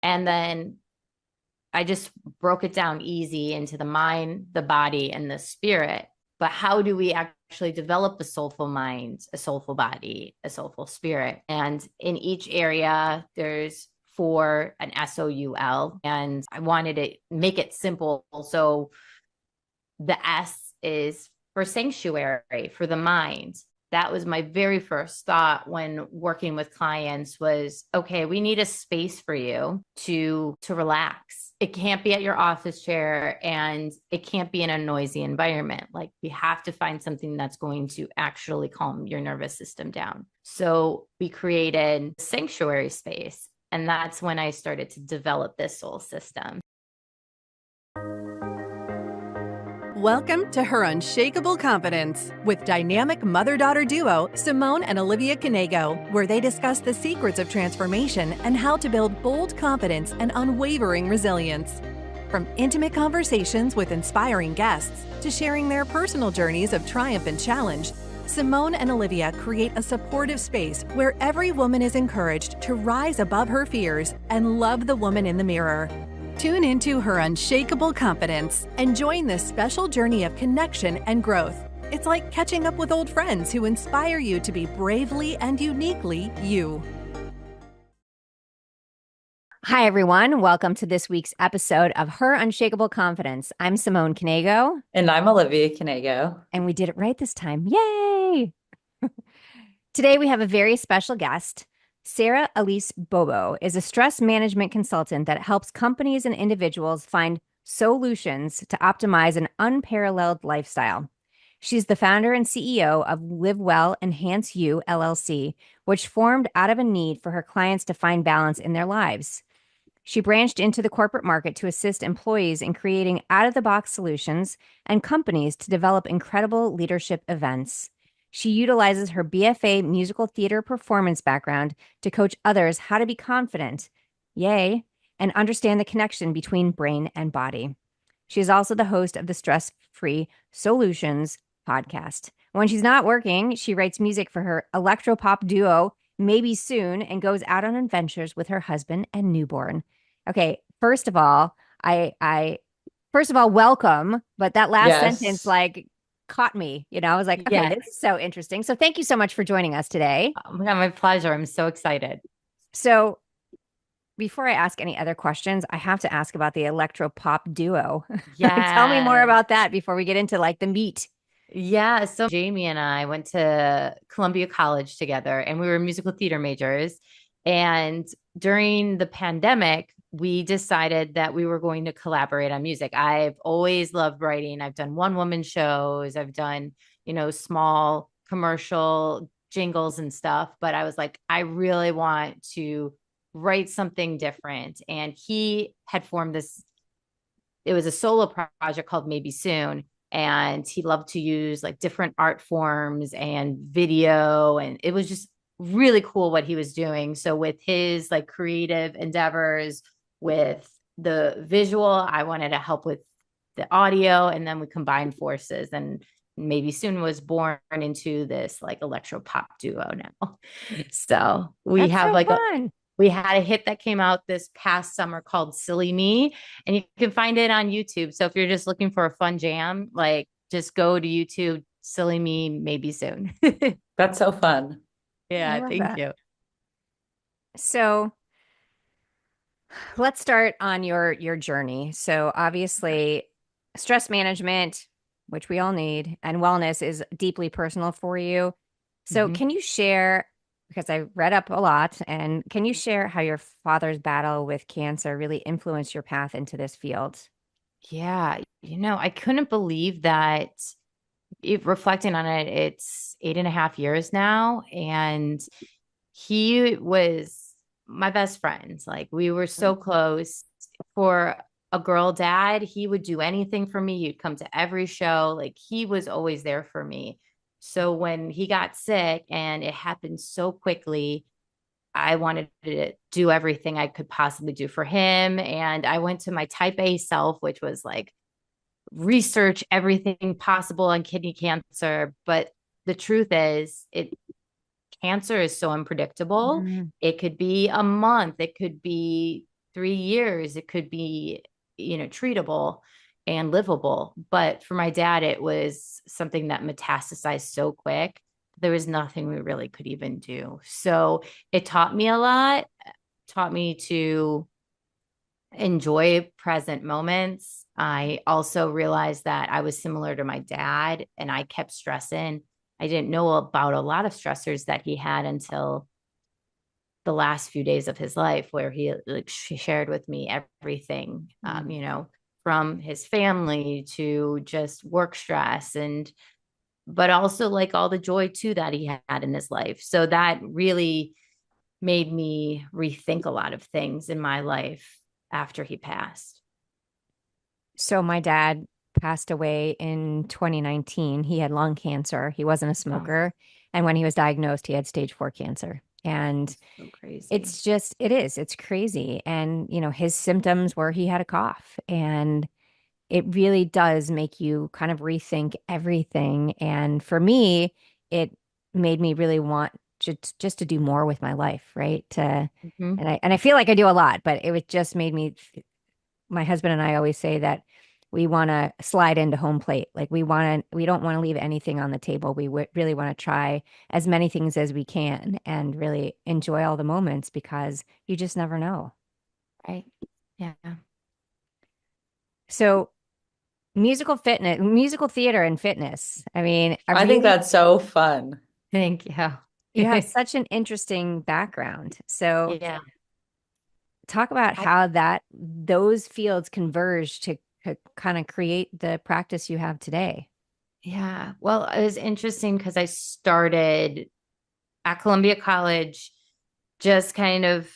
And then I just broke it down easy into the mind, the body, and the spirit. But how do we actually develop a soulful mind, a soulful body, a soulful spirit? And in each area, there's for an SOUL. And I wanted to make it simple. So the S is for sanctuary, for the mind. That was my very first thought when working with clients was, okay, we need a space for you to relax. It can't be at your office chair and it can't be in a noisy environment. Like we have to find something that's going to actually calm your nervous system down. So we created sanctuary space. And that's when I started to develop this soul system. Welcome to Her Unshakable Confidence with dynamic mother-daughter duo Simone and Olivia Knego, where they discuss the secrets of transformation and how to build bold confidence and unwavering resilience. From intimate conversations with inspiring guests to sharing their personal journeys of triumph and challenge, Simone and Olivia create a supportive space where every woman is encouraged to rise above her fears and love the woman in the mirror. Tune into Her Unshakable Confidence and join this special journey of connection and growth. It's like catching up with old friends who inspire you to be bravely and uniquely you. Hi, everyone. Welcome to this week's episode of Her Unshakable Confidence. I'm Simone Knego. And I'm Olivia Knego. And we did it right this time. Yay! Today, we have a very special guest. Sarah Alysse Bobo is a stress management consultant that helps companies and individuals find solutions to optimize an unparalleled lifestyle. She's the founder and CEO of Live Well, Enhance You, LLC, which formed out of a need for her clients to find balance in their lives. She branched into the corporate market to assist employees in creating out-of-the-box solutions and companies to develop incredible leadership events. She utilizes her BFA musical theater performance background to coach others how to be confident, yay, and understand the connection between brain and body. She is also the host of the Stress Free Solutions podcast. When she's not working, she writes music for her electropop duo, Maybe Soon, and goes out on adventures with her husband and newborn. Okay, first of all, welcome, but that last sentence, caught me. I was like, okay, This is so interesting. So thank you so much for joining us today. My pleasure. I'm so excited. So before I ask any other questions, I have to ask about the electro-pop duo. Yeah. Tell me more about that before we get into the meat. Yeah. So Jamie and I went to Columbia College together and we were musical theater majors. And during the pandemic, we decided that we were going to collaborate on music. I've always loved writing. I've done one-woman shows. I've done, small commercial jingles and stuff. But I was like, I really want to write something different. And he had formed this, it was a solo project called Maybe Soon. And he loved to use different art forms and video. And it was just really cool what he was doing. So with his creative endeavors, with the visual, I wanted to help with the audio, and then we combined forces, and Maybe Soon was born into this electro pop duo now. So we we had a hit that came out this past summer called Silly Me, and you can find it on YouTube. So if you're just looking for a fun jam, just go to YouTube, Silly Me, Maybe Soon. That's so fun. Yeah, thank you. So let's start on your journey. So obviously, stress management, which we all need, and wellness is deeply personal for you. So can you share, because I read up a lot, and can you share how your father's battle with cancer really influenced your path into this field? Yeah, I couldn't believe that. Reflecting on it, it's 8.5 years now, and he was my best friend. We were so close. For a girl dad, he would do anything for me. He'd come to every show. He was always there for me. So when he got sick and it happened so quickly, I wanted to do everything I could possibly do for him. And I went to my type A self, which was research everything possible on kidney cancer. But the truth is, cancer is so unpredictable. It could be a month, it could be 3 years, it could be, treatable and livable. But for my dad, it was something that metastasized so quick. There was nothing we really could even do. So it taught me a lot, taught me to enjoy present moments. I also realized that I was similar to my dad and I kept stressing. I didn't know about a lot of stressors that he had until the last few days of his life, where he shared with me everything, from his family to just work stress, but also like all the joy too that he had in his life. So that really made me rethink a lot of things in my life after he passed. So my dad passed away in 2019. He had lung cancer. He wasn't a Oh, smoker. And when he was diagnosed, he had stage 4 cancer. And so crazy. it's crazy. And, his symptoms were he had a cough. And it really does make you kind of rethink everything. And for me, it made me really want just to do more with my life, right? Mhm. And I feel like I do a lot, but it was just made me, my husband and I always say that we want to slide into home plate. Like we don't want to leave anything on the table. We really want to try as many things as we can and really enjoy all the moments because you just never know. Right. Yeah. So musical theater and fitness. I mean, I I think really, that's so fun. Thank you. you have such an interesting background. So Yeah. talk about I, how those fields converge to kind of create the practice you have today. yeah. Well, it was interesting because I started at Columbia College just kind of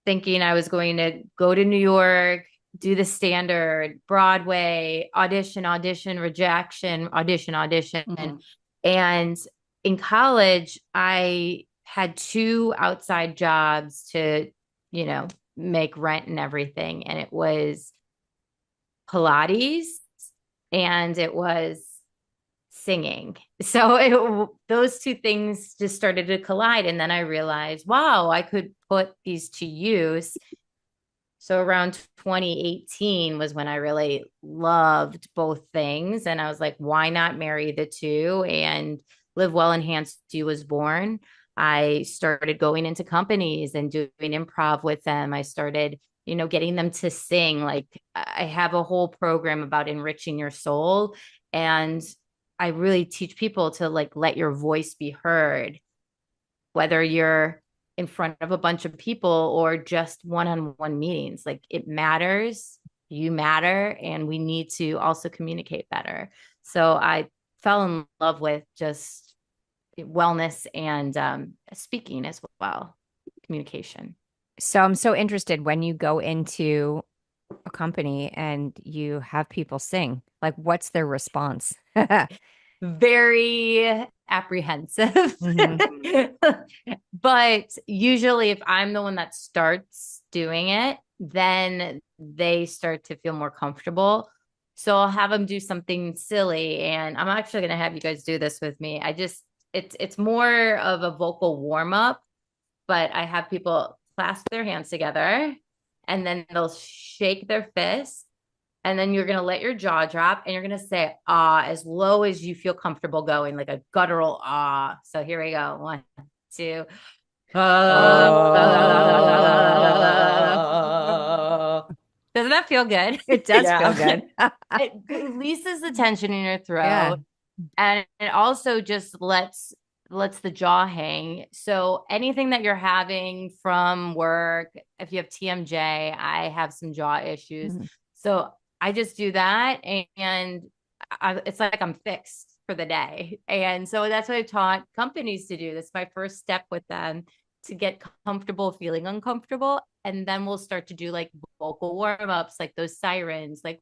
thinking I was going to go to New York, do the standard Broadway, audition, audition, rejection, audition, audition. Mhm. And in college, I had two outside jobs to, you know, make rent and everything. And it was Pilates and it was singing. So those two things just started to collide. And then I realized, wow, I could put these to use. So around 2018 was when I really loved both things. And I was like, why not marry the two? And Live Well Enhanced You was born. I started going into companies and doing improv with them. I started, getting them to sing. Like I have a whole program about enriching your soul. And I really teach people to like let your voice be heard, whether you're in front of a bunch of people or just one-on-one meetings. Like it matters, you matter, and we need to also communicate better. So I fell in love with just wellness and speaking as well, communication. So I'm so interested when you go into a company and you have people sing, like what's their response? Very apprehensive. hmm But usually, if I'm the one that starts doing it, then they start to feel more comfortable. So I'll have them do something silly. And I'm actually going to have you guys do this with me. It's more of a vocal warm up, but I have people clasp their hands together and then they'll shake their fists, and then you're going to let your jaw drop and you're going to say ah as low as you feel comfortable going, like a guttural ah. So here we go. One, two. Uh, Doesn't that feel good? It does feel yeah. good. It releases the tension in your Yeah. throat, and it also just lets the jaw hang. So anything that you're having from work, if you have TMJ, I have some jaw issues. Mhm. So I just do that, and it's like I'm fixed for the day. And so that's what I taught companies to do. That's my first step with them, to get comfortable feeling uncomfortable. And then we'll start to do like vocal warm ups, like those sirens, like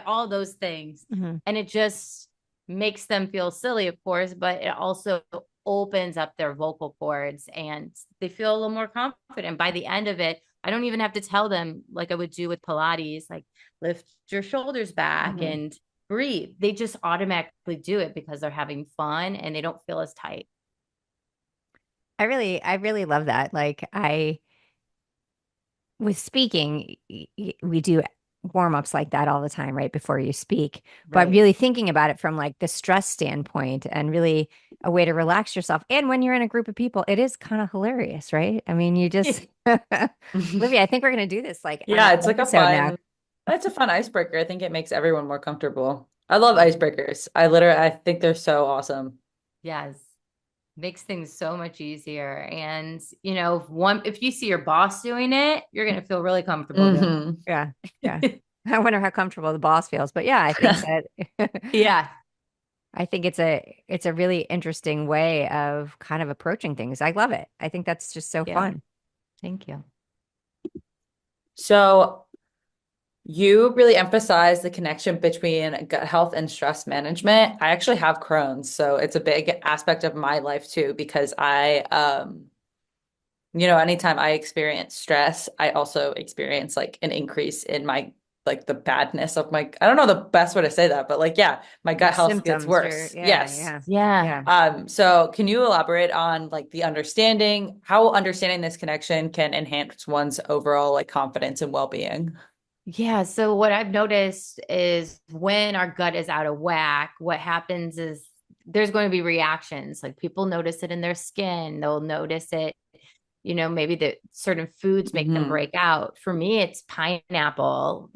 all those things. Mhm. And it just makes them feel silly, of course, but it also opens up their vocal cords and they feel a little more confident. By the end of it, I don't even have to tell them, like I would do with Pilates, like lift your shoulders back Mhm. and breathe. They just automatically do it because they're having fun and they don't feel as tight. I really love that. Like with speaking, we do warm-ups like that all the time, right? Before you speak. But Right. really thinking about it from like the stress standpoint and really a way to relax yourself. And when you're in a group of people, it is kind of hilarious, right? I mean, you just Olivia, I think we're gonna do this like on Yeah, every it's like episode now. it's a fun icebreaker. I think it makes everyone more comfortable. I love icebreakers. I think they're so awesome. Yes. Makes things so much easier. And, if you see your boss doing it, you're going to feel really comfortable doing Hmm Yeah. Yeah. I wonder how comfortable the boss feels. But yeah, I think that Yeah. I think it's a really interesting way of kind of approaching things. I love it. I think that's just so Yeah. fun. Thank you. So you really emphasize the connection between gut health and stress management. I actually have Crohn's, so it's a big aspect of my life too, because anytime I experience stress, I also experience like an increase in my like the badness of my, I don't know the best way to say that, but like, yeah, my Your gut health gets symptoms, your worse. yeah, Yes. yeah, Yeah. yeah. So can you elaborate on like how understanding this connection can enhance one's overall like confidence and well-being? Yeah. So what I've noticed is when our gut is out of whack, what happens is there's going to be reactions. Like people notice it in their skin. They'll notice it, maybe that certain foods make them Hmm break out. For me, it's pineapple.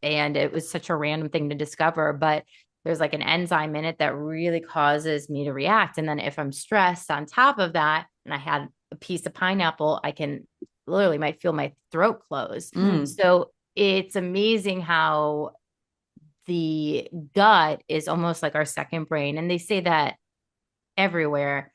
And it was such a random thing to discover, but there's like an enzyme in it that really causes me to react. And then if I'm stressed on top of that, and I had a piece of pineapple, I can literally might feel my throat close. Mm. So it's amazing how the gut is almost like our second brain. And they say that everywhere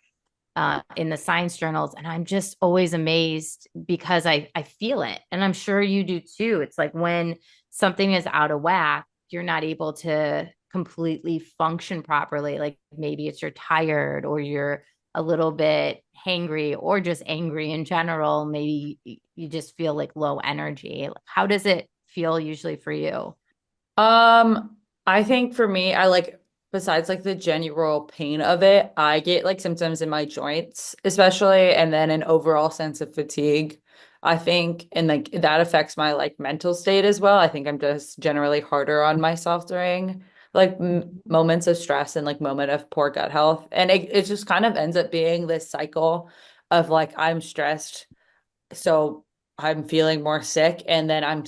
in the science journals. And I'm just always amazed because I feel it. And I'm sure you do too. It's like when something is out of whack, you're not able to completely function properly. Like maybe it's you're tired or you're a little bit hangry or just angry in general. Maybe you just feel like low energy. How does it feel usually for you? I think for me, I like besides like the general pain of it, I get like symptoms in my joints, especially, and then an overall sense of fatigue. I think, and like that affects my like mental state as well. I think I'm just generally harder on myself during like m moments of stress and like moment of poor gut health. And it just kind of ends up being this cycle of like I'm stressed, so I'm feeling more sick, and then I'm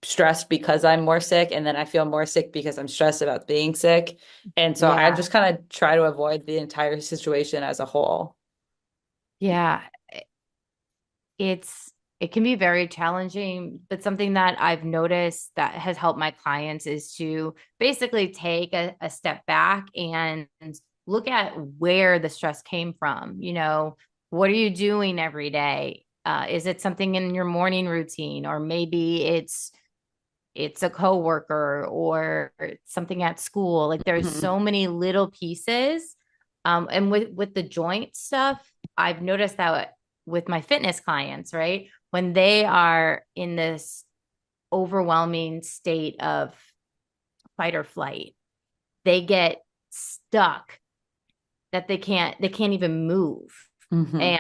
stressed because I'm more sick, and then I feel more sick because I'm stressed about being sick. And so I Yeah. just kind of try to avoid the entire situation as a whole. Yeah. It can be very challenging, but something that I've noticed that has helped my clients is to basically take a step back and look at where the stress came from. What are you doing every day? Is it something in your morning routine, or maybe it's a coworker or something at school? Like there's Mhm. so many little pieces. And with the joint stuff, I've noticed that with my fitness clients, right? When they are in this overwhelming state of fight or flight, they get stuck that they can't even move. Mhm.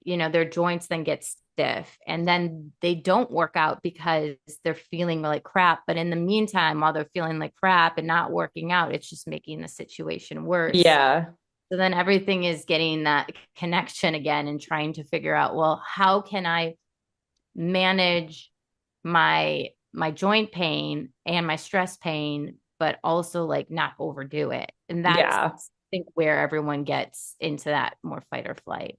And their joints then get stiff, and then they don't work out because they're feeling like crap. But in the meantime, while they're feeling like crap and not working out, it's just making the situation worse. Yeah. So then everything is getting that connection again and trying to figure out, well, how can I manage my joint pain and my stress pain, but also like not overdo it. And that's Yeah. I think where everyone gets into that more fight or flight.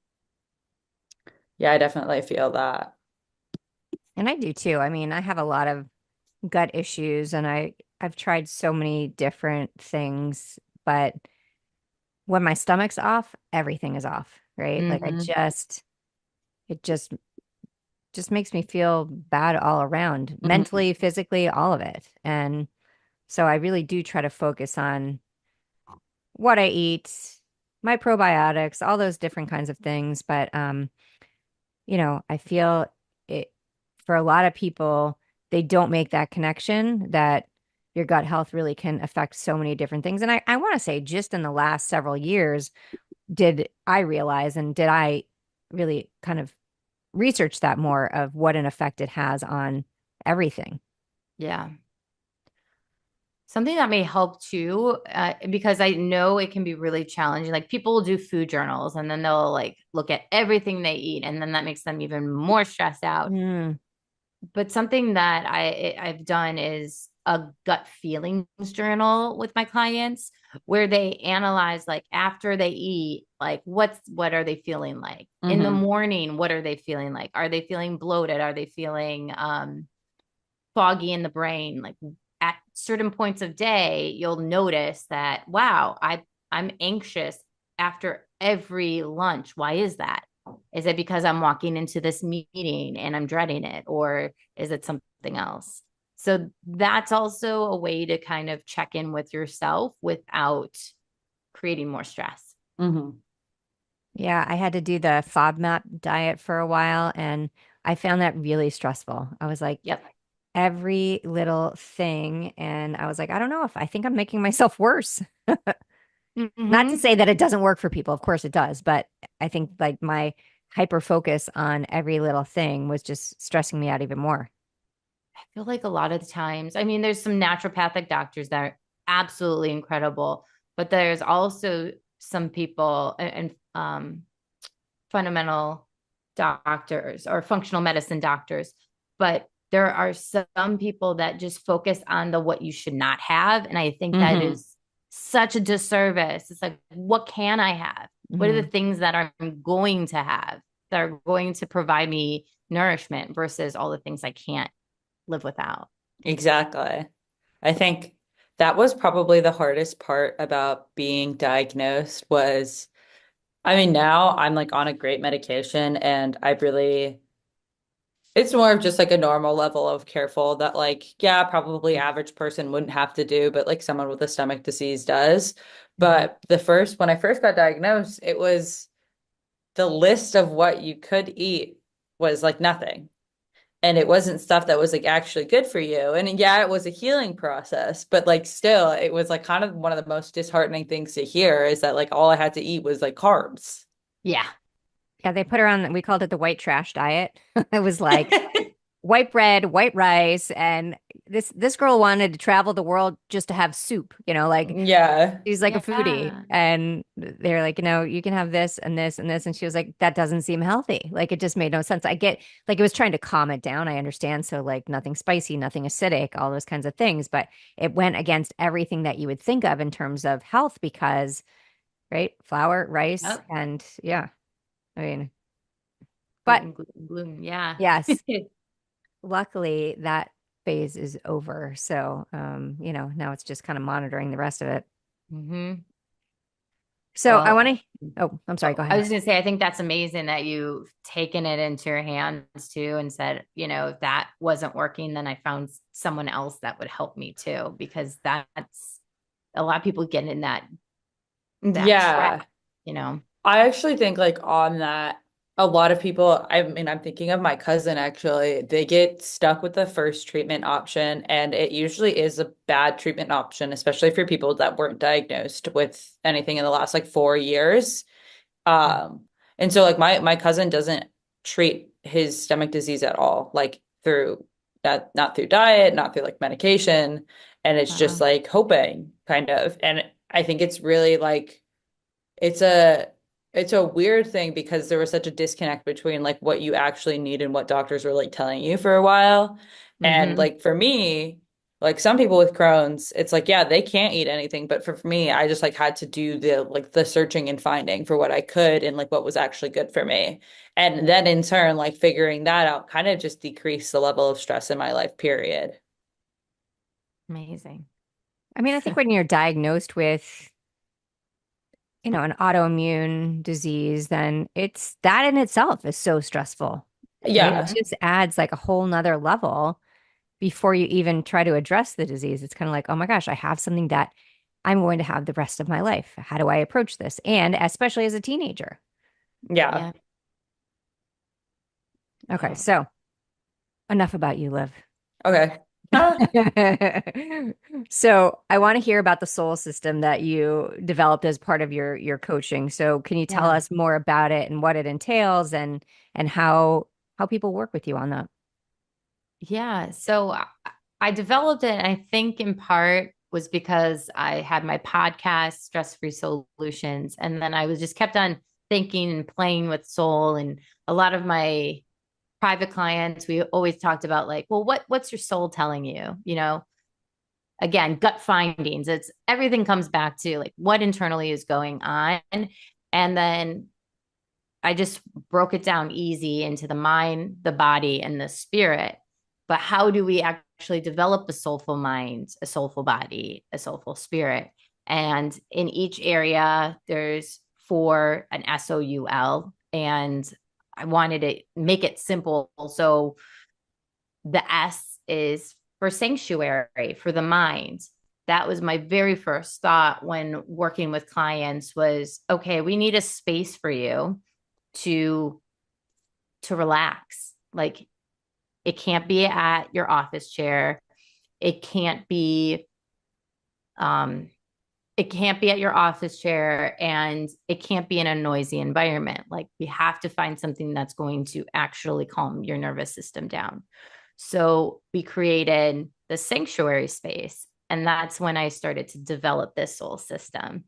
Yeah, I definitely feel that. And I do too. I mean, I have a lot of gut issues and I've tried so many different things, but when my stomach's off, everything is off, right? Like Mm-hmm. it just makes me feel bad all around, Mhm. mentally, physically, all of it. And so I really do try to focus on what I eat, my probiotics, all those different kinds of things. But I feel it for a lot of people, they don't make that connection that your gut health really can affect so many different things. And I want to say just in the last several years, did I realize and did I really kind of research that more of what an effect it has on everything. Yeah. Something that may help too, because I know it can be really challenging. Like people will do food journals and then they'll like look at everything they eat, and then that makes them even more stressed out. Mm. But something that I've done is a gut feelings journal with my clients, where they analyze like after they eat, like what are they feeling like in the Mm-hmm. morning? What are they feeling like? Are they feeling bloated? Are they feeling foggy in the brain? Like at certain points of day, you'll notice that, wow, I'm anxious after every lunch. Why is that? Is it because I'm walking into this meeting and I'm dreading it, or is it something else? So that's also a way to kind of check in with yourself without creating more stress. Mm-hmm. Yeah, I had to do the FODMAP diet for a while, and I found that really stressful. I was like, Yep. every little thing. And I was like, I don't know if I think I'm making myself worse. Not to Mm-hmm. say that it doesn't work for people. Of course it does. But I think like my hyper focus on every little thing was just stressing me out even more. I feel like a lot of the times, I mean, there's some naturopathic doctors that are absolutely incredible, but there's also some people and fundamental doctors or functional medicine doctors, but there are some people that just focus on the what you should not have. And I think that Mm-hmm. is such a disservice. It's like, what can I have? What are the Mhm. things that I'm going to have that are going to provide me nourishment versus all the things I can't live without? Exactly. I think that was probably the hardest part about being diagnosed was, I mean, now I'm like on a great medication and I really, it's more of just like a normal level of careful that like, yeah, probably average person wouldn't have to do, but like someone with a stomach disease does. Mhm. But when I first got diagnosed, it was the list of what you could eat was like nothing. And it wasn't stuff that was like actually good for you. And yeah, it was a healing process, but like still, it was like kind of one of the most disheartening things to hear is that like all I had to eat was like carbs. Yeah. Yeah, they put her on, we called it the white trash diet. It was like white bread, white rice, and this girl wanted to travel the world just to have soup, like Yeah. she's like a foodie. Yeah. And they're like, you can have this and this and this. And she was like, that doesn't seem healthy. Like it just made no sense. I get like it was trying to calm it down. I understand. So like nothing spicy, nothing acidic, all those kinds of things. But it went against everything that you would think of in terms of health because, right, flour, rice, Yep. and yeah, I mean, but Gluten, gluten, gluten. Yeah. yes, luckily that phase is over. So now it's just kind of monitoring the rest of it. hmm So I want Well, to, oh, I'm sorry, go I ahead. was going to say, I think that's amazing that you've taken it into your hands too and said, if that wasn't working, then I found someone else that would help me too, because that's a lot of people get in that trap, Yeah. you know? I actually think like on that, a lot of people, I mean, I'm thinking of my cousin actually, they get stuck with the first treatment option, and it usually is a bad treatment option, especially for people that weren't diagnosed with anything in the last like 4 years. And so like my cousin doesn't treat his stomach disease at all, like through that, not through diet, not through like medication, and it's just Wow. like hoping kind of. And I think it's really like it's a it's a weird thing because there was such a disconnect between like what you actually need and what doctors were like telling you for a while. And hmm like for me, like some people with Crohn's, it's like, yeah, they can't eat anything. But for me, I just like had to do the searching and finding for what I could and like what was actually good for me. And then in turn, like figuring that out kind of just decreased the level of stress in my life, period. Amazing. I mean, I think when you're diagnosed with, an autoimmune disease, then it's that in itself is so stressful, right? It Yeah. just adds like a whole nother level before you even try to address the disease. It's kind of like, oh my gosh, I have something that I'm going to have the rest of my life. How do I approach this? And especially as a teenager. Yeah. Yeah. Okay, so enough about you, Liv. Okay. Ah, So I want to hear about the soul system that you developed as part of your coaching. So can you tell Yeah. us more about it and what it entails and how how people work with you on that. Yeah. So I developed it, and I think in part was because I had my podcast, Stress Free Solutions. And then I was just kept on thinking and playing with soul. And a lot of my private clients, we always talked about like, well, what's your soul telling you? You know, again, gut findings. It's everything comes back to like what internally is going on. And then I just broke it down easy into the mind, the body, and the spirit. But how do we actually develop a soulful mind, a soulful body, a soulful spirit? And in each area, there's for an SOUL. And I wanted to make it simple. So the S is for sanctuary, for the mind. That was my very first thought when working with clients was, okay, we need a space for you to relax. Like it can't be at your office chair. It can't be it can't be at your office chair, and it can't be in a noisy environment. Like we have to find something that's going to actually calm your nervous system down. So we created the sanctuary space, and that's when I started to develop this soul system.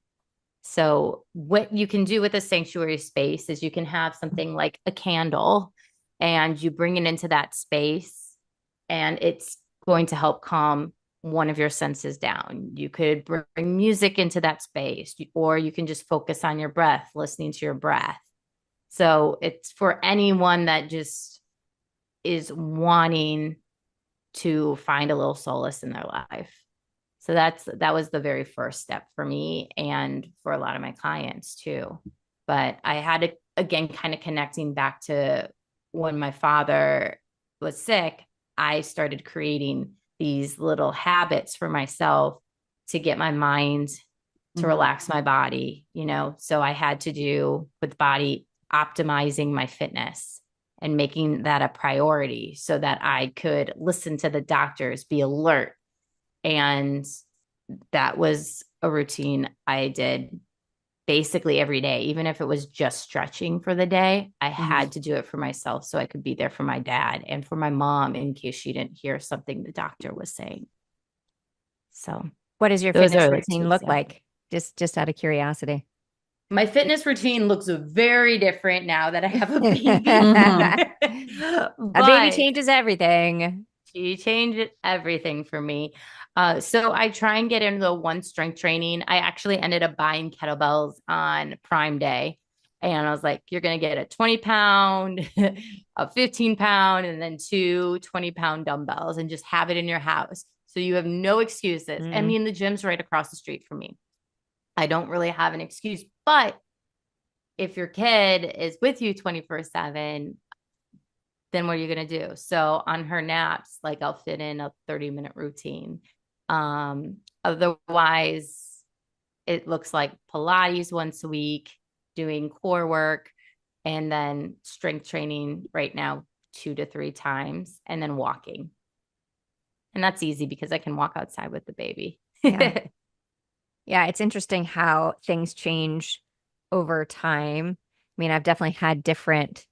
So what you can do with a sanctuary space is you can have something like a candle, and you bring it into that space, and it's going to help calm one of your senses down. You could bring music into that space, or you can just focus on your breath, listening to your breath. So it's for anyone that just is wanting to find a little solace in their life. So that was the very first step for me and for a lot of my clients too. But I had to, again, kind of connecting back to when my father was sick, I started creating these little habits for myself to get my mind to relax my body, you know. So I had to do with body optimizing my fitness and making that a priority so that I could listen to the doctors, be alert. And that was a routine I did basically every day. Even if it was just stretching for the day, I had to do it for myself so I could be there for my dad and for my mom in case she didn't hear something the doctor was saying. So What does your those fitness are like routine two look examples. like? Just out of curiosity. My fitness routine looks very different now that I have a baby. A baby But changes everything. she changed everything for me. So I try and get into the one strength training. I actually ended up buying kettlebells on Prime Day. And I was like, you're going to get a 20-pound, a 15-pound, and then two 20-pound dumbbells and just have it in your house. So you have no excuses. I mean, the gym's right across the street from me. I don't really have an excuse. But if your kid is with you 24/7, then what are you going to do? So on her naps, like I'll fit in a 30-minute routine. Otherwise, it looks like Pilates once a week, doing core work, and then strength training right now 2 to 3 times, and then walking. And that's easy because I can walk outside with the baby. Yeah. Yeah, it's interesting how things change over time. I mean, I've definitely had different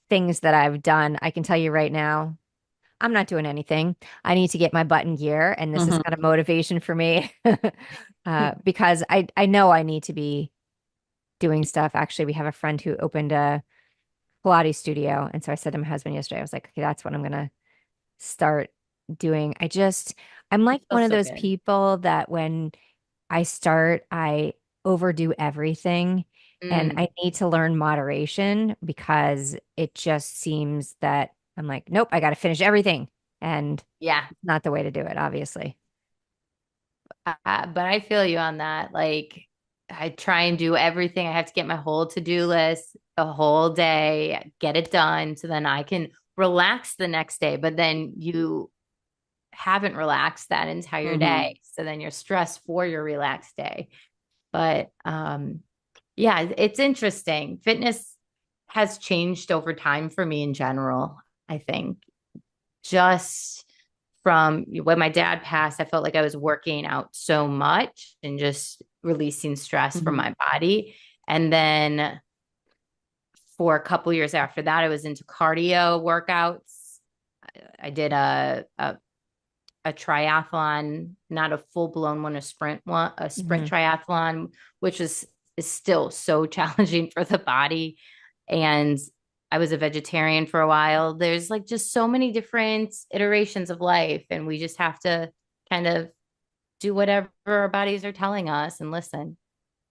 things that I've done. I can tell you right now, I'm not doing anything. I need to get my butt in gear, and this is kind of motivation for me because I know I need to be doing stuff. Actually, we have a friend who opened a Pilates studio, and so I said to my husband yesterday, I was like, okay, that's what I'm gonna start doing. I'm like one Feels of so those good. people that when I start, I overdo everything. And I need to learn moderation because it just seems that I'm like, nope, I got to finish everything. And Yeah. it's not the way to do it, obviously. But I feel you on that. Like I try and do everything. I have to get my whole to-do list the whole day, get it done so then I can relax the next day. But then you haven't relaxed that entire day. So then you're stressed for your relaxed day. But yeah, it's interesting. Fitness has changed over time for me in general, I think. Just from when my dad passed, I felt like I was working out so much and just releasing stress from my body. And then for a couple years after that, I was into cardio workouts. I did a triathlon, not a full blown one, a sprint triathlon, which is still so challenging for the body. And I was a vegetarian for a while. There's like just so many different iterations of life, and we just have to kind of do whatever our bodies are telling us and listen.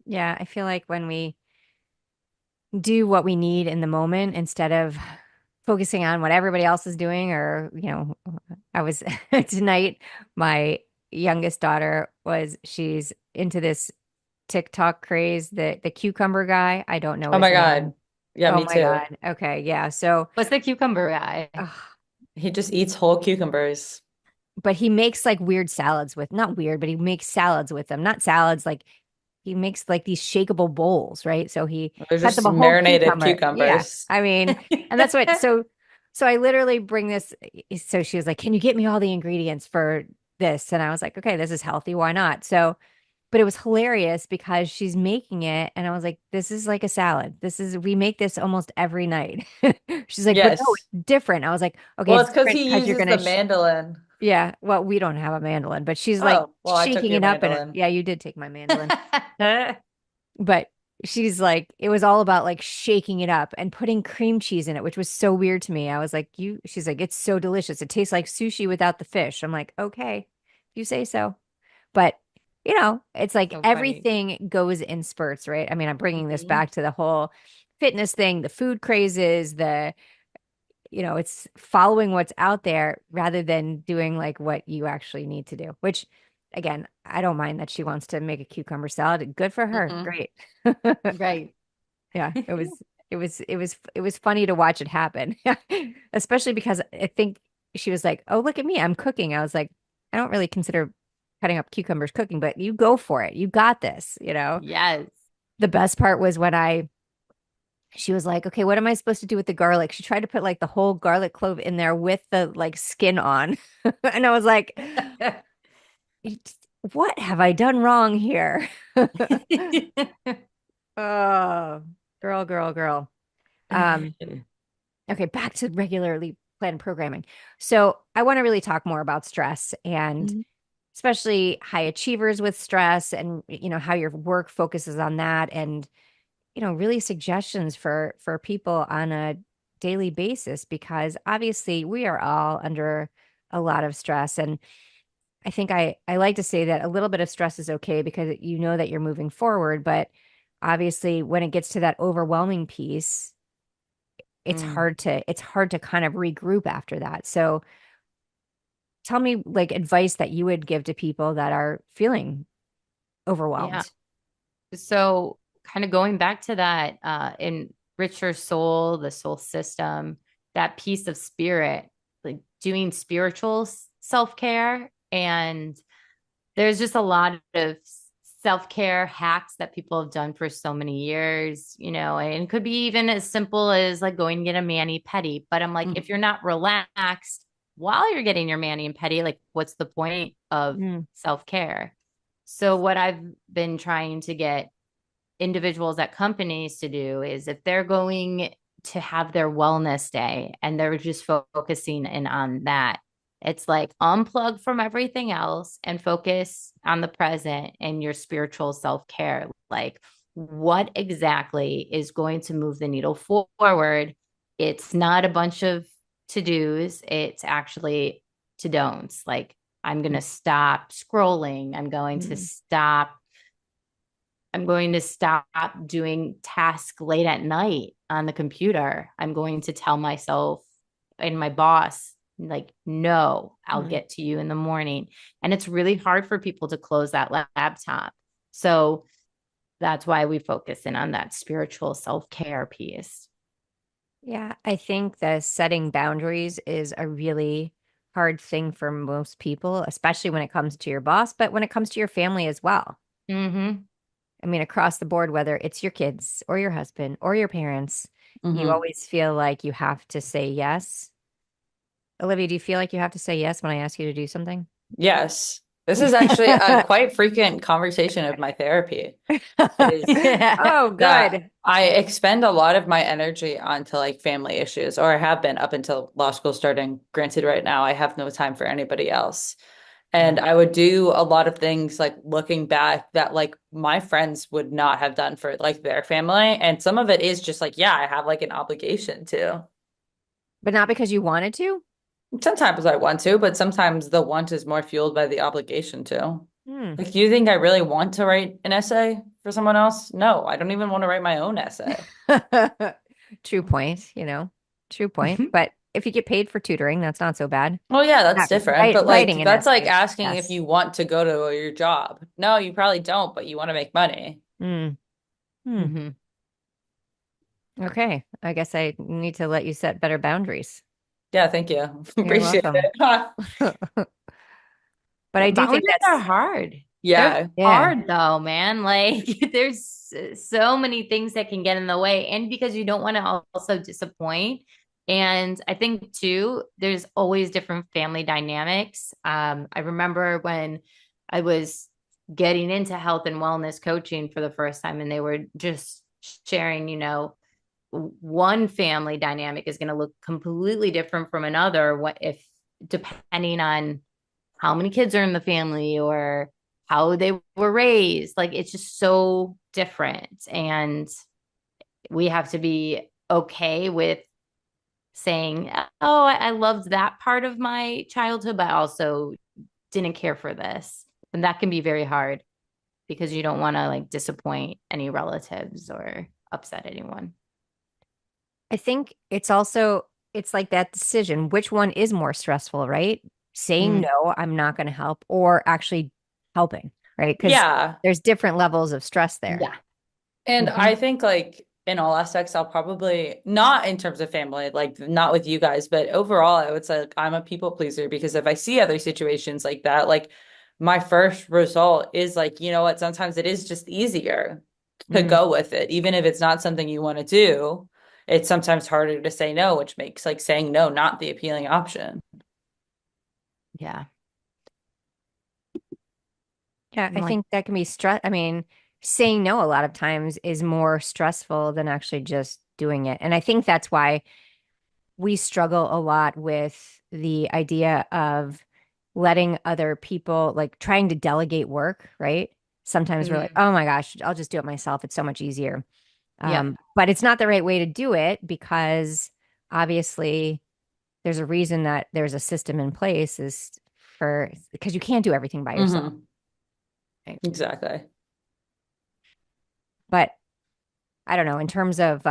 Yeah, I feel like when we do what we need in the moment instead of focusing on what everybody else is doing, or, I was tonight, my youngest daughter she's into this TikTok craze, the cucumber guy. I don't know Oh his my name. God. Yeah, Oh me my too. God. Okay, yeah. So, What's the cucumber guy? ugh, He just eats whole cucumbers. but he makes like weird salads with, not weird, but he makes salads with them. Not salads, like he makes like these shakeable bowls, right? So he They're cut just them a whole marinated cucumber. Yeah. cucumbers. I mean, and that's what, so I literally bring this. So she was like, "Can you get me all the ingredients for this?" And I was like, "Okay, this is healthy. Why not?" So, but it was hilarious because she's making it. And I was like, "This is like a salad. We make this almost every night." She's like, "But no, Yes. it's different." I was like, "Okay, Well, it's it's because different he because you're uses going the to, mandolin. yeah, well, we don't have a mandolin, but she's like Oh, well, I took shaking your it up in it. mandolin. Yeah, you did take my mandolin. But she's like, it was all about like shaking it up and putting cream cheese in it, which was so weird to me. I was like, she's like, it's so delicious. It tastes like sushi without the fish. I'm like, okay, if you say so. But, it's like So funny. everything goes in spurts, right? I mean, I'm bringing this Mhm. back to the whole fitness thing, the food crazes, it's following what's out there rather than doing like what you actually need to do, which again, I don't mind that she wants to make a cucumber salad. Good for her. Hmm. Great. Right. Yeah, it was funny to watch it happen. Especially because I think she was like, "Oh, look at me. I'm cooking." I was like, "I don't really consider cutting up cucumbers cooking, but you go for it. You got this." Yes. The best part was when she was like, "Okay, what am I supposed to do with the garlic?" She tried to put like the whole garlic clove in there with the like skin on. And I was like, "What have I done wrong here?" Oh, girl, girl, girl. Um, okay, back to regularly planned programming. So I want to really talk more about stress and Mhm. especially high achievers with stress and how your work focuses on that and really suggestions for people on a daily basis because obviously we are all under a lot of stress and I think I like to say that a little bit of stress is okay because you know that you're moving forward, but obviously when it gets to that overwhelming piece, Mm. it's hard to kind of regroup after that. So tell me like advice that you would give to people that are feeling Yeah. overwhelmed. So kind of going back to that, enrich your soul, the soul system, that piece of spirit, like doing spiritual self-care. And there's just a lot of self-care hacks that people have done for so many years, and it could be even as simple as like going to get a mani-pedi. But I'm like, if you're not relaxed while you're getting your mani and pedi, like what's the point of Mm, self-care? So what I've been trying to get individuals at companies to do is if they're going to have their wellness day and they're just focusing in on that, it's like unplug from everything else and focus on the present and your spiritual self-care. Like what exactly is going to move the needle forward? It's not a bunch of to-dos, it's actually to don'ts. Like I'm going to stop scrolling. mm, I'm going to stop doing tasks late at night on the computer. I'm going to tell myself and my boss, like, no, I'll mm. get to you in the morning. And it's really hard for people to close that laptop. So that's why we focus in on that spiritual self care piece. Yeah, I think that setting boundaries is a really hard thing for most people, especially when it comes to your boss, but when it comes to your family as well. Mm-hmm. I mean, across the board, whether it's your kids or your husband or your parents, you Hmm. always feel like you have to say yes. Olivia, do you feel like you have to say yes when I ask you to do something? Yes, This is actually a quite frequent conversation of my therapy is Yeah. Oh, that good. I expend a lot of my energy onto like family issues, or I have been up until law school starting. Granted, right now I have no time for anybody else. Yeah. And I would do a lot of things like looking back that like my friends would not have done for like their family. And some of it is just like, yeah, I have like an obligation to. But not because you wanted to? Sometimes I want to, but sometimes the want is more fueled by the obligation to. Hmm. Like, do you think I really want to write an essay for someone else? No, I don't even want to write my own essay. True point, true point. But if you get paid for tutoring, that's not so bad. Well, yeah, that's Not different. But writing like an that's like essay. asking if Yes. you want to go to your job. No, you probably don't, but you want to make money. Hmm. Hmm. Hmm. Okay. I guess I need to let you set better boundaries. Yeah, thank you. You're Appreciate welcome. it. But I do think Boundaries are that's, hard. They're Yeah. yeah. hard though, man. Like there's so many things that can get in the way. And because you don't want to also disappoint. And I think too, there's always different family dynamics. I remember when I was getting into health and wellness coaching for the first time, and they were just sharing, one family dynamic is going to look completely different from another. What if depending on how many kids are in the family or how they were raised. Like it's just so different. And we have to be okay with saying, oh, I loved that part of my childhood, but I also didn't care for this. And that can be very hard because you don't want to like disappoint any relatives or upset anyone. I think it's like that decision. Which one is more stressful, right? Saying Mm, no, I'm not going to help, or actually helping, right? Because Yeah. there's different levels of stress there. yeah. And Hmm. I think like in all aspects, I'll probably not in terms of family, like not with you guys, but overall, I would say like I'm a people pleaser because if I see other situations like that, like my first result is like, you know what, sometimes it is just easier to Mm, go with it, even if it's not something you want to do. It's sometimes harder to say no, which makes like saying no not the appealing option. yeah. Yeah, I I'm like, think that can be stress. I mean, saying no a lot of times is more stressful than actually just doing it. And I think that's why we struggle a lot with the idea of letting other people, like trying to delegate work, right? Sometimes we're like, mm, oh my gosh, I'll just do it myself. It's so much easier. yep. But it's not the right way to do it because obviously there's a reason that there's a system in place is for because you can't do everything by yourself. Hmm. Right? Exactly. But I don't know, in terms of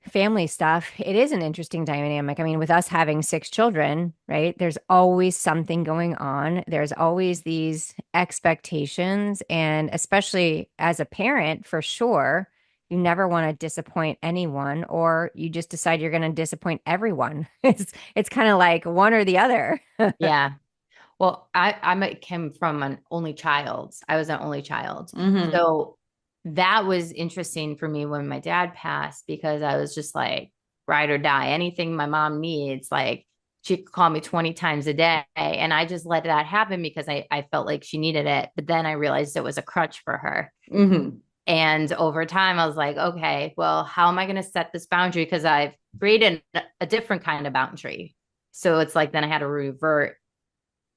family stuff, it is an interesting dynamic. I mean, with us having six children, right? There's always something going on. There's always these expectations. And especially as a parent, for sure, you never want to disappoint anyone, or you just decide you're going to disappoint everyone. It's kind of like one or the other. Yeah. Well, came from an only child. I was an only child. Hmm. So that was interesting for me when my dad passed because I was just like ride or die. Anything my mom needs, like she could call me 20 times a day. And I just let that happen because I felt like she needed it. But then I realized it was a crutch for her. Hmm. And over time, I was like, okay, well, how am I going to set this boundary? Because I've created a different kind of boundary. So it's like then I had to revert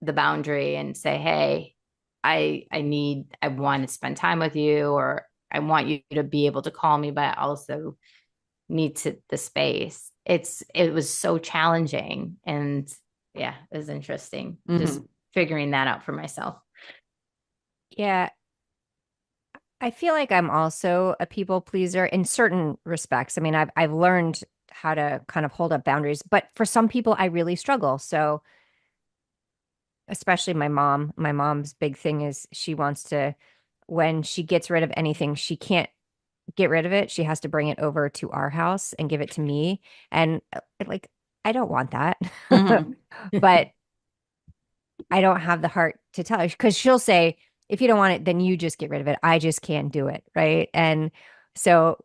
the boundary and say, hey, I want to spend time with you, or I want you to be able to call me, but I also need the space. It was so challenging. And yeah, it was interesting just Hmm. figuring that out for myself. Yeah, I feel like I'm also a people pleaser in certain respects. I mean, I've learned how to kind of hold up boundaries, but for some people I really struggle. So, especially my mom's big thing is she wants to when she gets rid of anything, she can't get rid of it. She has to bring it over to our house and give it to me. And like I don't want that. Hmm. But I don't have the heart to tell her because she'll say, if you don't want it, then you just get rid of it. I just can't do it. Right. And so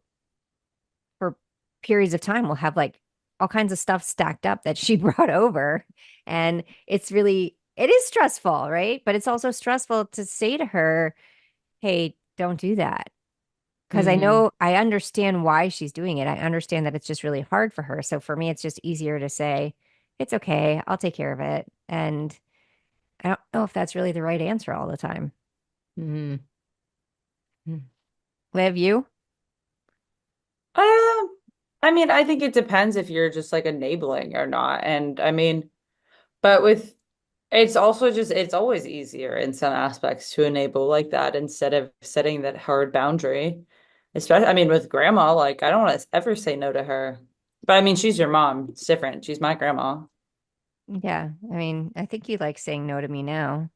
for periods of time, we'll have like all kinds of stuff stacked up that she brought over. And it's really it is stressful, right? But it's also stressful to say to her, hey, don't do that. Because Hmm. I understand why she's doing it. I understand that it's just really hard for her. So for me, it's just easier to say, it's okay, I'll take care of it. And I don't know if that's really the right answer all the time. Hmm. Liv, you? Um, I mean, I think it depends if you're just like enabling or not. And I mean, but with it's also just it's always easier in some aspects to enable like that instead of setting that hard boundary. Especially, I mean, with grandma, like I don't want to ever say no to her. But I mean, she's your mom. It's different. She's my grandma. Yeah. I mean, I think you like saying no to me now.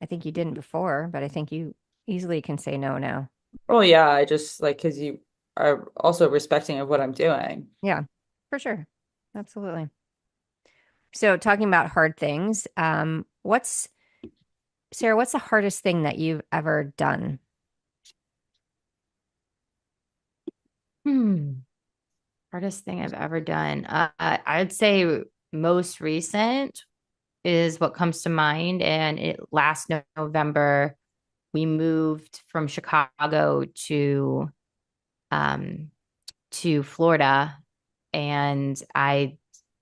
I think you didn't before, but I think you easily can say no now. Oh yeah, I just like because you are also respecting of what I'm doing. Yeah, for sure. Absolutely. So talking about hard things, Sarah, what's the hardest thing that you've ever done? Hmm. Hardest thing I've ever done. I'd say most recent is what comes to mind. And it last November, we moved from Chicago um, to Florida, and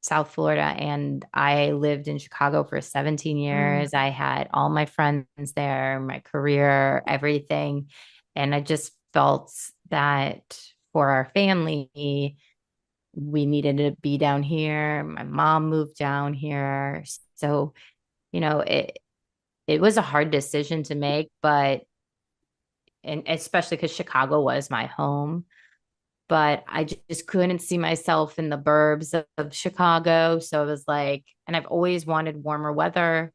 South Florida, and I lived in Chicago for 17 Mm. years. I had all my friends there, my career, everything. And I just felt that for our family, we needed to be down here. My mom moved down here. So, it was a hard decision to make, but and especially because Chicago was my home, but I just couldn't see myself in the burbs of Chicago. So it was like, and I've always wanted warmer weather.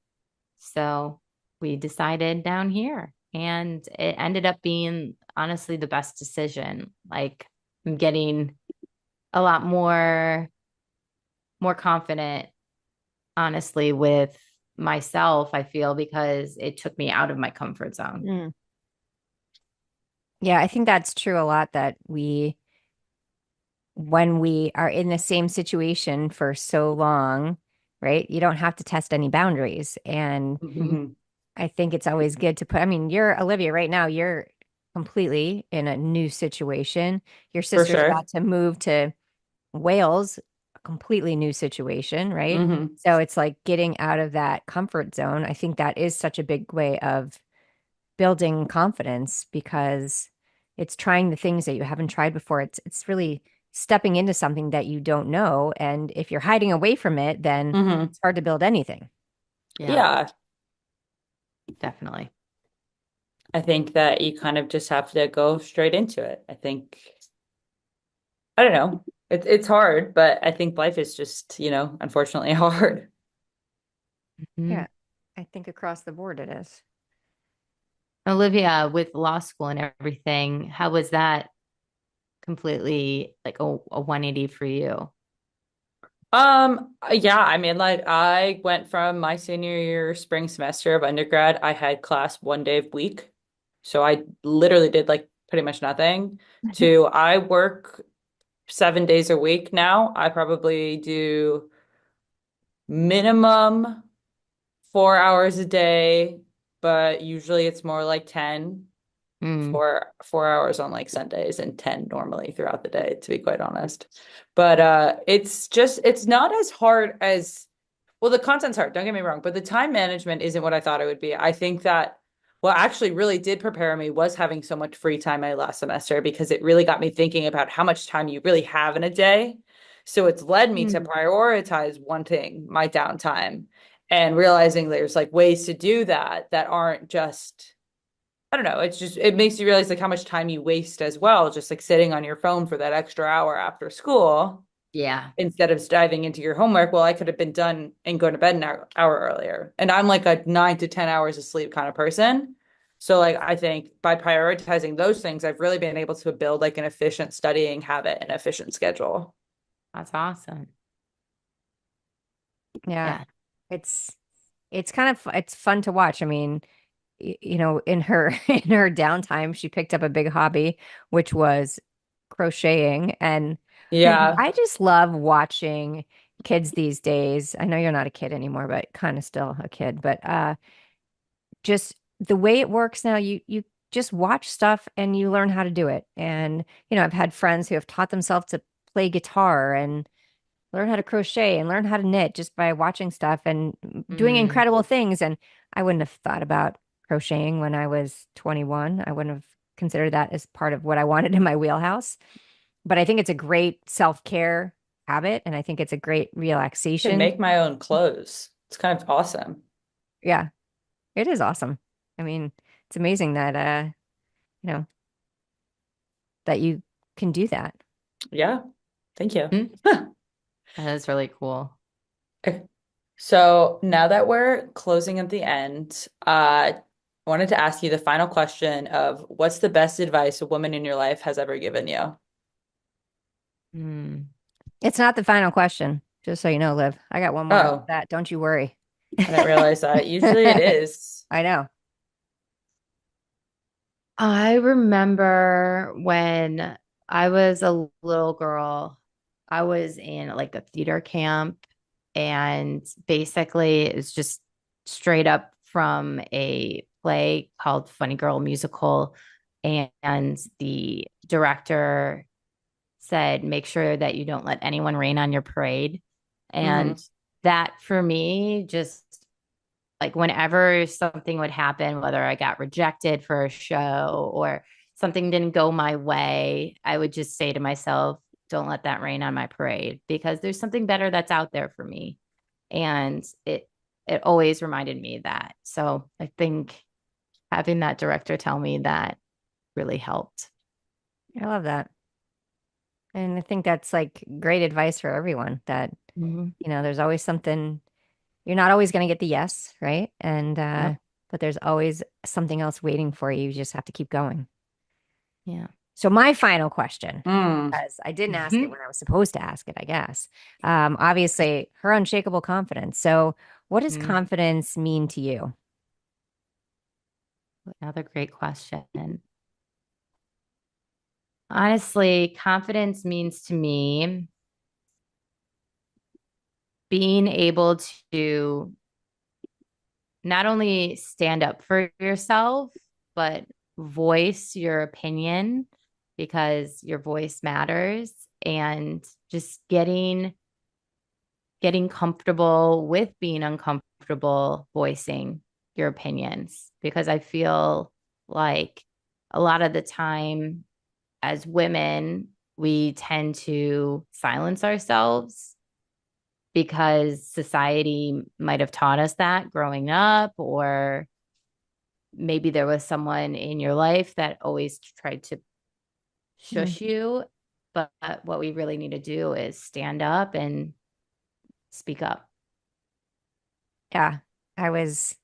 So we decided down here, and it ended up being honestly the best decision. Like I'm getting a lot more confident, honestly, with myself, I feel, because it took me out of my comfort zone. Mm. Yeah, I think that's true a lot that when we are in the same situation for so long, right? You don't have to test any boundaries. And Hmm. I think it's always good to put, I mean, you're Olivia right now, you're completely in a new situation. Your For sister's sure. about to move to Wales, a completely new situation, right? Hmm. So it's like getting out of that comfort zone. I think that is such a big way of building confidence because it's trying the things that you haven't tried before. It's really stepping into something that you don't know. And if you're hiding away from it, then Hmm. it's hard to build anything. Yeah, Yeah, definitely. I think that you kind of just have to go straight into it. I think I don't know. It's hard, but I think life is just, unfortunately hard. Mhm. Yeah, I think across the board it is. Olivia, with law school and everything, how was that completely like a 180 for you? Yeah, I mean, like I went from my senior year spring semester of undergrad, I had class 1 day a week. So I literally did like pretty much nothing to I work 7 days a week now. I probably do minimum 4 hours a day, but usually it's more like 10 Mm, for 4 hours on like Sundays and 10 normally throughout the day, to be quite honest. But it's not as hard as well, the content's hard, don't get me wrong, but the time management isn't what I thought it would be. I think that what actually really did prepare me was having so much free time my last semester because it really got me thinking about how much time you really have in a day. So it's led me to mm. prioritize wanting my downtime and realizing there's like ways to do that that aren't just I don't know, it's just it makes you realize like how much time you waste as well, just like sitting on your phone for that extra hour after school Yeah, instead of diving into your homework. Well, I could have been done and go to bed an hour earlier. And I'm like a 9 to 10 hours of sleep kind of person. So like I think by prioritizing those things, I've really been able to build like an efficient studying habit and efficient schedule. that's awesome. Yeah. Yeah. It's it's kind of it's fun to watch. I mean, in her in her downtime, she picked up a big hobby, which was crocheting. And man, Yeah. I just love watching kids these days. I know you're not a kid anymore, but kind of still a kid. But just the way it works now, you just watch stuff and you learn how to do it. And I've had friends who have taught themselves to play guitar and learn how to crochet and learn how to knit just by watching stuff and doing Mm, incredible things. And I wouldn't have thought about crocheting when I was 21. I wouldn't have considered that as part of what I wanted in my wheelhouse. But I think it's a great self-care habit, and I think it's a great Can relaxation. make my own clothes. It's kind of awesome. Yeah, it is awesome. I mean, it's amazing that you know, that you can do that. Yeah. Thank you. mm, that is really cool. Okay. So now that we're closing at the end, I wanted to ask you the final question of what's the best advice a woman in your life has ever given you? Mm. It's not the final question, just so you know, Liv. I got one more after Oh, that. Don't you worry. I didn't realize that. Usually it is. I know. I remember when I was a little girl, I was in like a theater camp, and basically it was just straight up from a play called Funny Girl Musical. And the director said, make sure that you don't let anyone rain on your parade. And Hmm. that for me, just like whenever something would happen, whether I got rejected for a show or something didn't go my way, I would just say to myself, don't let that rain on my parade, because there's something better that's out there for me. And it always reminded me of that. So I think having that director tell me that really helped. I love that. And I think that's like great advice for everyone that, Mhm. there's always something, you're not always going to get the yes, right? And, Yep. but there's always something else waiting for you. You just have to keep going. Yeah. So my final question, Mm. because I didn't ask it Mhm. when I was supposed to ask it, I guess. Obviously, her unshakable confidence. So, what does Mm. confidence mean to you? Another great question. Honestly, confidence means to me being able to not only stand up for yourself, but voice your opinion, because your voice matters, and just getting comfortable with being uncomfortable voicing your opinions, because I feel like a lot of the time as women we tend to silence ourselves because society might have taught us that growing up, or maybe there was someone in your life that always tried to Mm. shush you. But what we really need to do is stand up and speak up. Yeah, I was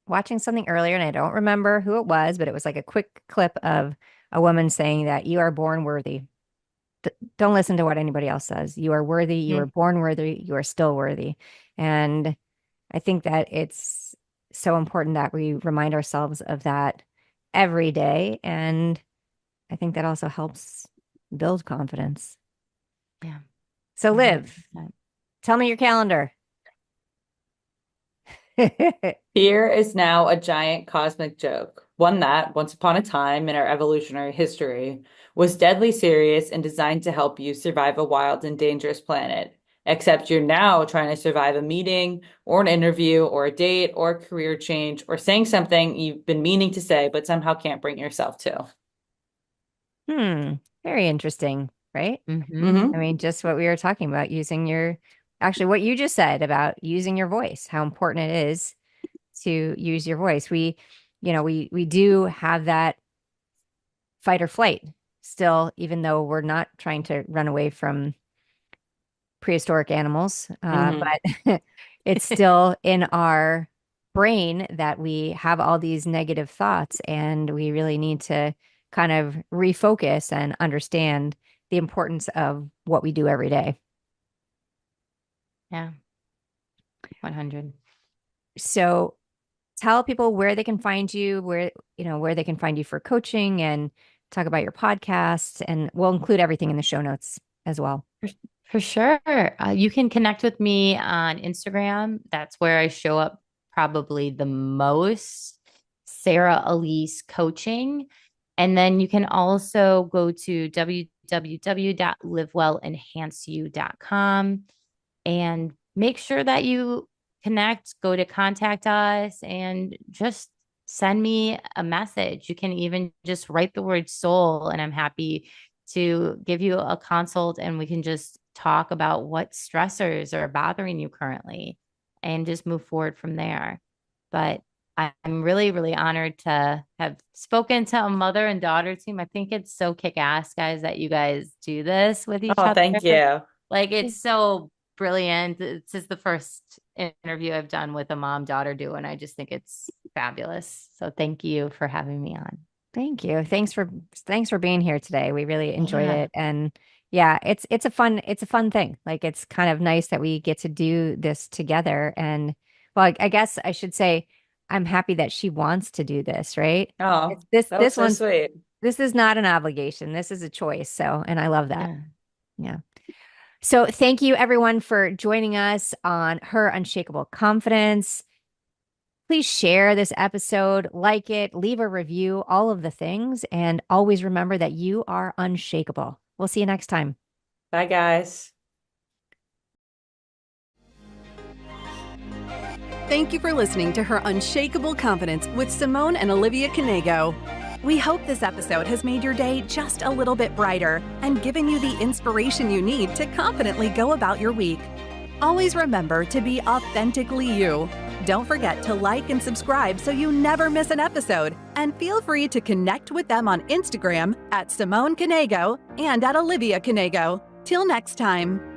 watching something earlier and I don't remember who it was, but it was like a quick clip of a woman saying that you are born worthy. Don't listen to what anybody else says. You are worthy. You were Mm-hmm. born worthy. You are still worthy. And I think that it's so important that we remind ourselves of that every day. And I think that also helps build confidence. Yeah, So, Liv, 100%. tell me your calendar. Fear is now a giant cosmic joke, one that, once upon a time in our evolutionary history, was deadly serious and designed to help you survive a wild and dangerous planet. Except you're now trying to survive a meeting or an interview or a date or a career change or saying something you've been meaning to say but somehow can't bring yourself to. Hmm, very interesting, right? Mm-hmm. I Hmm. mean, just what we were talking about, actually, what you just said about using your voice, how important it is to use your voice. We do have that fight or flight still, even though we're not trying to run away from prehistoric animals, Hmm. but it's still in our brain that we have all these negative thoughts, and we really need to kind of refocus and understand the importance of what we do every day. Yeah, 100. So tell people where they can find you, where they can find you for coaching and talk about your podcast, and we'll include everything in the show notes as well. For sure. You can connect with me on Instagram. That's where I show up probably the most. Sarah Alysse Coaching. And then you can also go to www.livewellenhanceyou.com and make sure that you connect, go to contact us, and just send me a message. You can even just write the word soul, and I'm happy to give you a consult and we can just talk about what stressors are bothering you currently and just move forward from there. But I'm really, really honored to have spoken to a mother and daughter team. I think it's so kick-ass, guys, that you guys do this with each Oh, other. thank you. Like, it's so brilliant. This is the first interview I've done with a mom-daughter duo, and I just think it's fabulous. So thank you for having me on. Thank you. Thanks for being here today. We really enjoyed Yeah. it. And yeah, it's a fun thing. Like it's kind of nice that we get to do this together. And well, I guess I should say I'm happy that she wants to do this, right? Oh, It's this that was this so one sweet. this is not an obligation. This is a choice. So, and I love that. Yeah. Yeah. So thank you everyone for joining us on Her Unshakable Confidence. Please share this episode, like it, leave a review, all of the things, and always remember that you are unshakable. We'll see you next time. Bye, guys. Thank you for listening to Her Unshakable Confidence with Simone and Olivia Knego. We hope this episode has made your day just a little bit brighter and given you the inspiration you need to confidently go about your week. Always remember to be authentically you. Don't forget to like and subscribe so you never miss an episode. And feel free to connect with them on Instagram at Simone Knego and at Olivia Knego. Till next time.